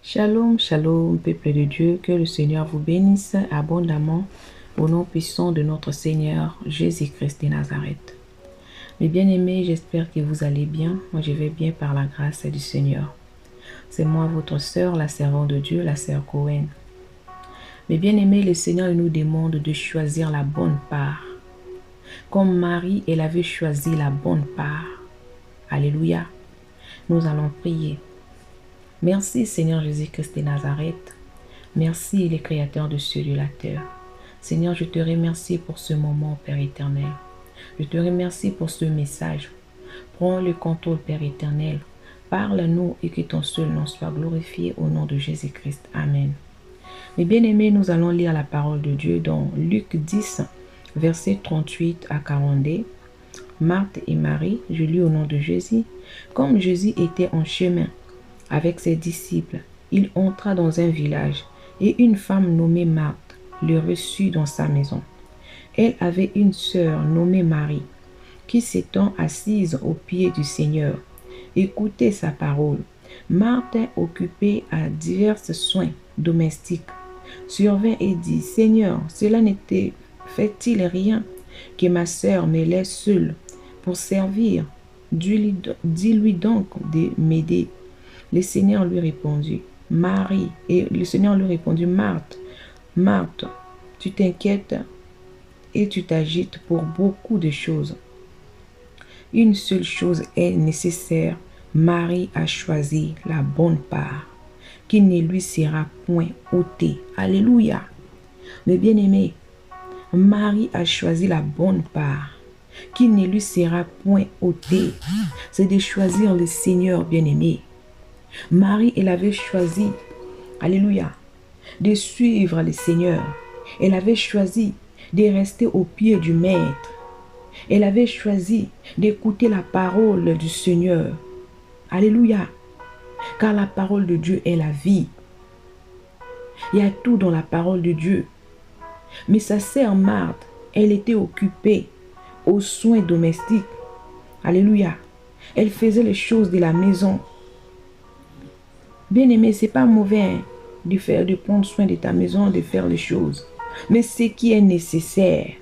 Shalom, shalom, peuple de Dieu, que le Seigneur vous bénisse abondamment au nom puissant de notre Seigneur Jésus-Christ de Nazareth. Mes bien-aimés, j'espère que vous allez bien. Moi, je vais bien par la grâce du Seigneur. C'est moi, votre sœur, la servante de Dieu, la sœur Cohen. Mes bien-aimés, le Seigneur nous demande de choisir la bonne part. Comme Marie, elle avait choisi la bonne part. Alléluia. Nous allons prier. Merci Seigneur Jésus-Christ de Nazareth. Merci le Créateur de cieux et de la terre. Seigneur, je te remercie pour ce moment, Père éternel. Je te remercie pour ce message. Prends le contrôle, Père éternel. Parle-nous et que ton seul nom soit glorifié au nom de Jésus-Christ. Amen. Mes bien-aimés, nous allons lire la parole de Dieu dans Luc 10, versets 38 à 42. Marthe et Marie, je lis au nom de Jésus. Comme Jésus était en chemin avec ses disciples, il entra dans un village et une femme nommée Marthe le reçut dans sa maison. Elle avait une sœur nommée Marie qui s'étant assise aux pieds du Seigneur, écoutait sa parole. Marthe, occupée à divers soins domestiques, survint et dit: Seigneur, cela n'était fait-il rien que ma sœur me laisse seule pour servir? Dis-lui donc de m'aider. Le Seigneur lui répondit: Marie. Et le Seigneur lui répondit: Marthe, Marthe, tu t'inquiètes et tu t'agites pour beaucoup de choses. Une seule chose est nécessaire. Marie a choisi la bonne part, qui ne lui sera point ôtée. Alléluia. Mes bien-aimés, Marie a choisi la bonne part, qui ne lui sera point ôtée. C'est de choisir le Seigneur, bien-aimé. Marie, elle avait choisi, alléluia, de suivre le Seigneur. Elle avait choisi de rester au pied du Maître. Elle avait choisi d'écouter la parole du Seigneur. Alléluia. Car la parole de Dieu est la vie. Il y a tout dans la parole de Dieu. Mais sa sœur Marthe, elle était occupée aux soins domestiques. Alléluia. Elle faisait les choses de la maison. Bien-aimé, ce n'est pas mauvais de prendre soin de ta maison, de faire les choses. Mais ce qui est nécessaire,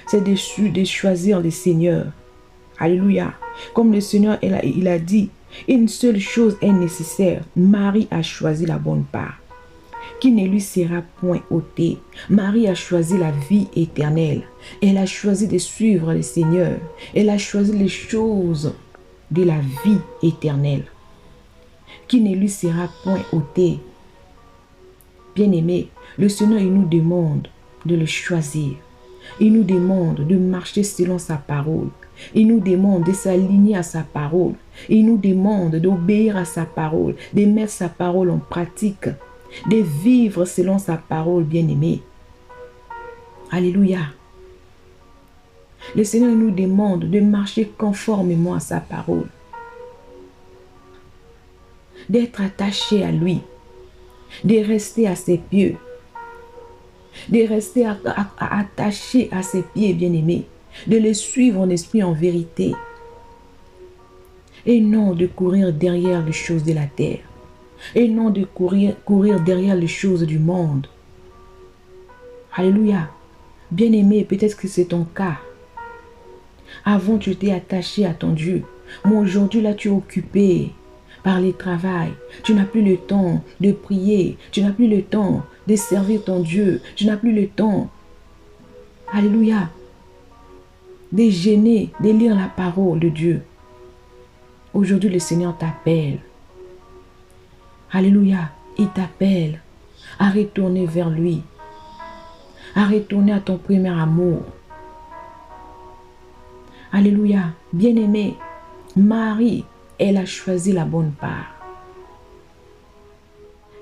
c'est de choisir le Seigneur. Alléluia. Comme le Seigneur, il a dit, une seule chose est nécessaire. Marie a choisi la bonne part, qui ne lui sera point ôtée. Marie a choisi la vie éternelle. Elle a choisi de suivre le Seigneur. Elle a choisi les choses de la vie éternelle, qui ne lui sera point ôté. Bien-aimé, le Seigneur, il nous demande de le choisir. Il nous demande de marcher selon sa parole. Il nous demande de s'aligner à sa parole. Il nous demande d'obéir à sa parole, de mettre sa parole en pratique, de vivre selon sa parole, bien-aimé. Alléluia. Le Seigneur nous demande de marcher conformément à sa parole, d'être attaché à lui, de rester à ses pieds, de rester attaché à ses pieds, bien-aimés, de le suivre en esprit, en vérité, et non de courir derrière les choses de la terre, et non de courir derrière les choses du monde. Alléluia. Bien-aimé, peut-être que c'est ton cas. Avant, tu étais attaché à ton Dieu, mais aujourd'hui, là, tu es occupé par le travail. Tu n'as plus le temps de prier. Tu n'as plus le temps de servir ton Dieu. Tu n'as plus le temps, alléluia, de gêner, de lire la parole de Dieu. Aujourd'hui, le Seigneur t'appelle. Alléluia. Il t'appelle à retourner vers lui, à retourner à ton premier amour. Alléluia. Bien-aimé, Marie, elle a choisi la bonne part.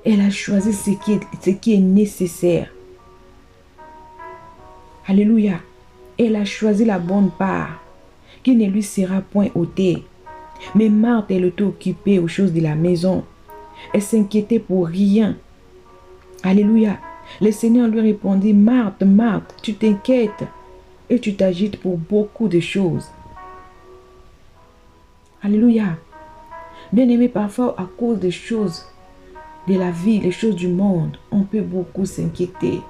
Elle a choisi ce qui est nécessaire. Alléluia. Elle a choisi la bonne part, qui ne lui sera point ôtée. Mais Marthe, elle était occupée aux choses de la maison. Elle s'inquiétait pour rien. Alléluia. Le Seigneur lui répondit: Marthe, Marthe, tu t'inquiètes et tu t'agites pour beaucoup de choses. Alléluia. Bien-aimé, parfois à cause des choses de la vie, les choses du monde, on peut beaucoup s'inquiéter.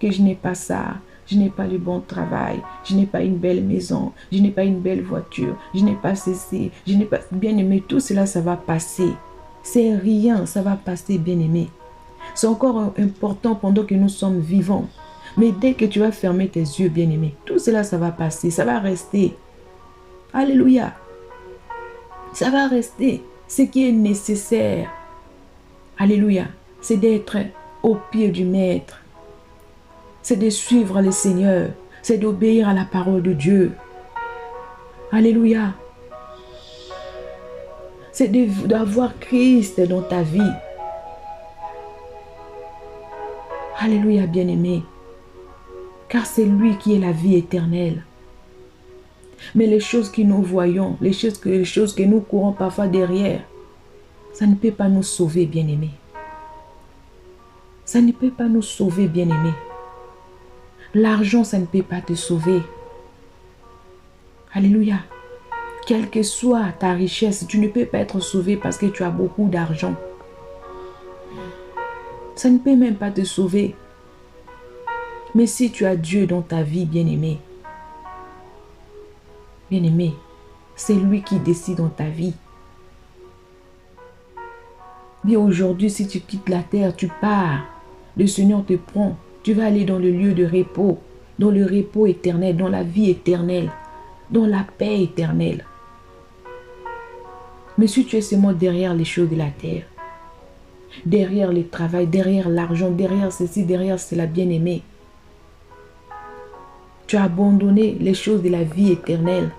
Que je n'ai pas ça, je n'ai pas le bon travail, je n'ai pas une belle maison, je n'ai pas une belle voiture, je n'ai pas ceci, je n'ai pas... Bien-aimé, tout cela, ça va passer. C'est rien, ça va passer, bien-aimé. C'est encore important pendant que nous sommes vivants. Mais dès que tu vas fermer tes yeux, bien-aimé, tout cela, ça va passer, ça va rester. Alléluia. Ça va rester. Ce qui est nécessaire, alléluia, c'est d'être au pied du Maître. C'est de suivre le Seigneur. C'est d'obéir à la parole de Dieu. Alléluia. C'est d'avoir Christ dans ta vie. Alléluia, bien-aimé. Car c'est lui qui est la vie éternelle. Mais les choses que nous voyons, les choses que nous courons parfois derrière, ça ne peut pas nous sauver, bien-aimé. Ça ne peut pas nous sauver, bien-aimé. L'argent, ça ne peut pas te sauver. Alléluia. Quelle que soit ta richesse, tu ne peux pas être sauvé parce que tu as beaucoup d'argent. Ça ne peut même pas te sauver. Mais si tu as Dieu dans ta vie, bien-aimé, bien-aimé, c'est lui qui décide dans ta vie. Bien aujourd'hui, si tu quittes la terre, tu pars. Le Seigneur te prend. Tu vas aller dans le lieu de repos, dans le repos éternel, dans la vie éternelle, dans la paix éternelle. Mais si tu es seulement derrière les choses de la terre, derrière le travail, derrière l'argent, derrière ceci, derrière cela, bien-aimé, tu as abandonné les choses de la vie éternelle.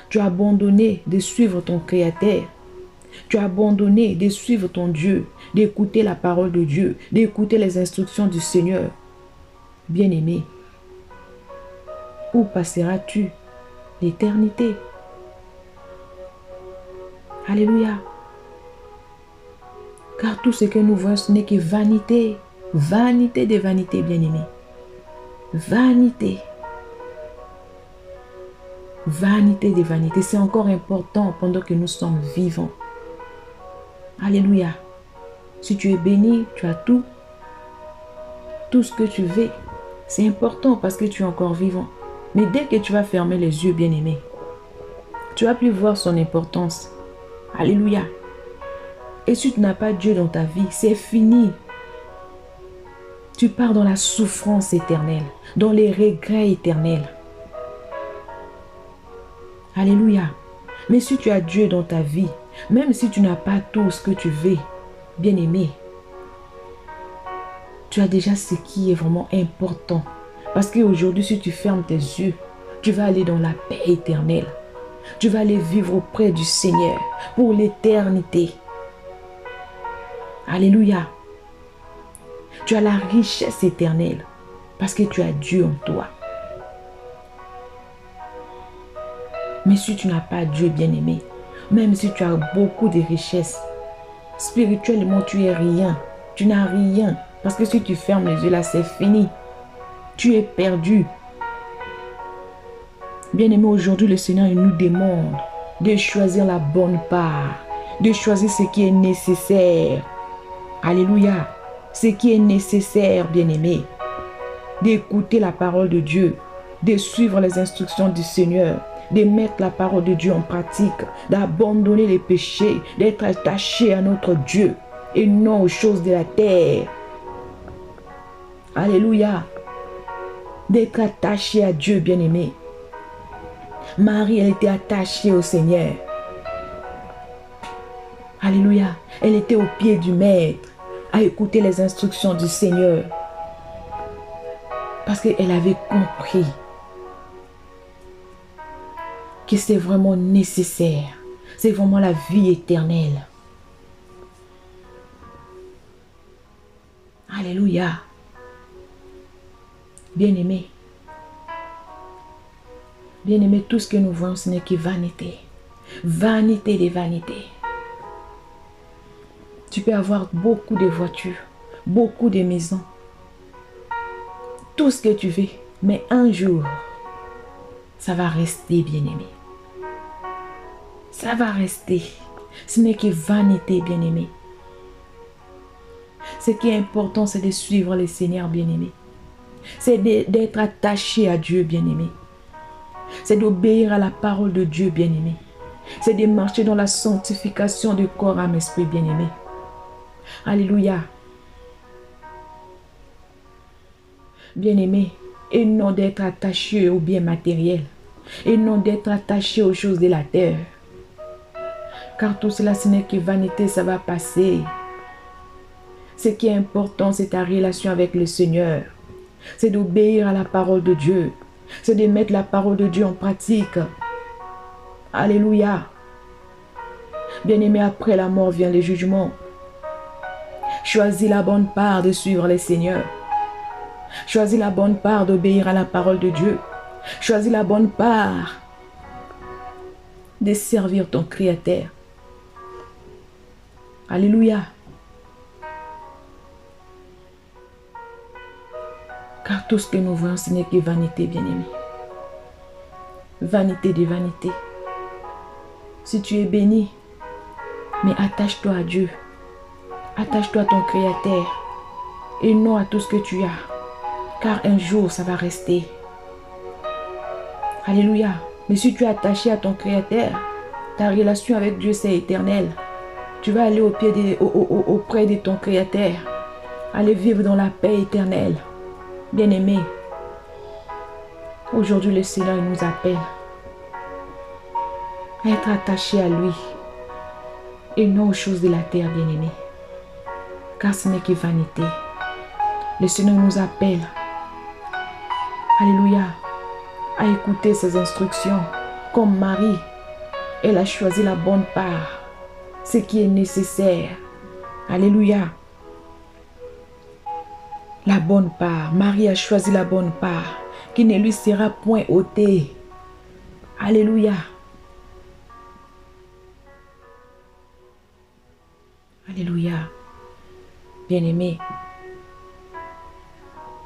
Tu as abandonné de suivre ton Créateur. Tu as abandonné de suivre ton Dieu, d'écouter la parole de Dieu, d'écouter les instructions du Seigneur. Bien-aimé, où passeras-tu l'éternité? Alléluia. Car tout ce que nous voyons, ce n'est que vanité. Vanité de vanité, bien-aimé. Vanité. Vanité de vanité. C'est encore important pendant que nous sommes vivants. Alléluia. Si tu es béni, tu as tout. Tout ce que tu veux. C'est important parce que tu es encore vivant. Mais dès que tu vas fermer les yeux, bien-aimé, tu vas plus voir son importance. Alléluia. Et si tu n'as pas Dieu dans ta vie, c'est fini. Tu pars dans la souffrance éternelle, dans les regrets éternels. Alléluia. Mais si tu as Dieu dans ta vie, même si tu n'as pas tout ce que tu veux, bien-aimé, tu as déjà ce qui est vraiment important. Parce qu'aujourd'hui, si tu fermes tes yeux, tu vas aller dans la paix éternelle. Tu vas aller vivre auprès du Seigneur pour l'éternité. Alléluia. Tu as la richesse éternelle parce que tu as Dieu en toi. Mais si tu n'as pas Dieu, bien-aimé, même si tu as beaucoup de richesses, spirituellement, tu es rien. Tu n'as rien. Parce que si tu fermes les yeux là, c'est fini. Tu es perdu. Bien-aimé, aujourd'hui, le Seigneur il nous demande de choisir la bonne part, de choisir ce qui est nécessaire. Alléluia. Ce qui est nécessaire, bien-aimé, d'écouter la parole de Dieu, de suivre les instructions du Seigneur, de mettre la parole de Dieu en pratique, d'abandonner les péchés, d'être attaché à notre Dieu et non aux choses de la terre. Alléluia. D'être attaché à Dieu, bien-aimé. Marie, elle était attachée au Seigneur. Alléluia. Elle était au pied du Maître, à écouter les instructions du Seigneur. Parce qu'elle avait compris que c'est vraiment nécessaire. C'est vraiment la vie éternelle. Alléluia. Bien-aimé. Bien-aimé, tout ce que nous voyons, ce n'est que vanité. Vanité des vanités. Tu peux avoir beaucoup de voitures, beaucoup de maisons, tout ce que tu veux, mais un jour, ça va rester, bien-aimé. Ça va rester. Ce n'est que vanité, bien-aimé. Ce qui est important, c'est de suivre le Seigneur bien-aimé. C'est d'être attaché à Dieu bien-aimé. C'est d'obéir à la parole de Dieu bien-aimé. C'est de marcher dans la sanctification de corps, âme, esprit bien-aimé. Alléluia. Bien-aimé, et non d'être attaché aux biens matériels, et non d'être attaché aux choses de la terre. Car tout cela, ce n'est que vanité, ça va passer. Ce qui est important, c'est ta relation avec le Seigneur. C'est d'obéir à la parole de Dieu. C'est de mettre la parole de Dieu en pratique. Alléluia. Bien-aimé, après la mort vient le jugement. Choisis la bonne part de suivre le Seigneur. Choisis la bonne part d'obéir à la parole de Dieu. Choisis la bonne part de servir ton Créateur. Alléluia. Car tout ce que nous voyons, ce n'est que vanité, bien-aimé. Vanité de vanité. Si tu es béni, mais attache-toi à Dieu. Attache-toi à ton Créateur. Et non à tout ce que tu as. Car un jour, ça va rester. Alléluia. Mais si tu es attaché à ton Créateur, ta relation avec Dieu, c'est éternel. Tu vas aller auprès de ton Créateur. Aller vivre dans la paix éternelle. Bien-aimé, aujourd'hui le Seigneur nous appelle à être attachés à lui et non aux choses de la terre, bien-aimé. Car ce n'est que vanité. Le Seigneur nous appelle, alléluia, à écouter ses instructions. Comme Marie, elle a choisi la bonne part, ce qui est nécessaire. Alléluia. La bonne part. Marie a choisi la bonne part, qui ne lui sera point ôtée. Alléluia. Alléluia. Bien-aimé,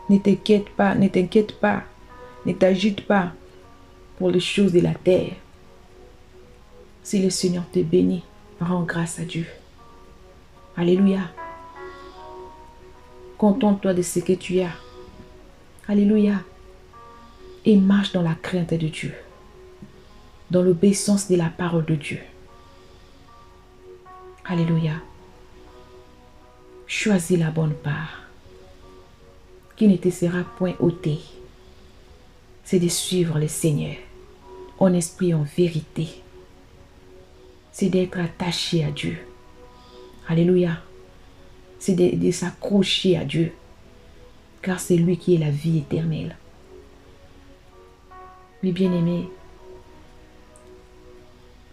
ne t'inquiète pas, ne t'agite pas pour les choses de la terre. Si le Seigneur te bénit, rends grâce à Dieu. Alléluia. Contente-toi de ce que tu as. Alléluia. Et marche dans la crainte de Dieu. Dans l'obéissance de la parole de Dieu. Alléluia. Choisis la bonne part, qui ne te sera point ôtée. C'est de suivre le Seigneur, en esprit, en vérité. C'est d'être attaché à Dieu. Alléluia. C'est de s'accrocher à Dieu, car c'est lui qui est la vie éternelle. Mes bien-aimés,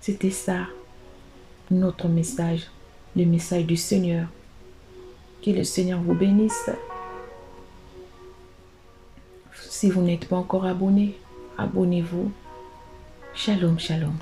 c'était ça, notre message, le message du Seigneur. Que le Seigneur vous bénisse. Si vous n'êtes pas encore abonné, abonnez-vous. Shalom, shalom.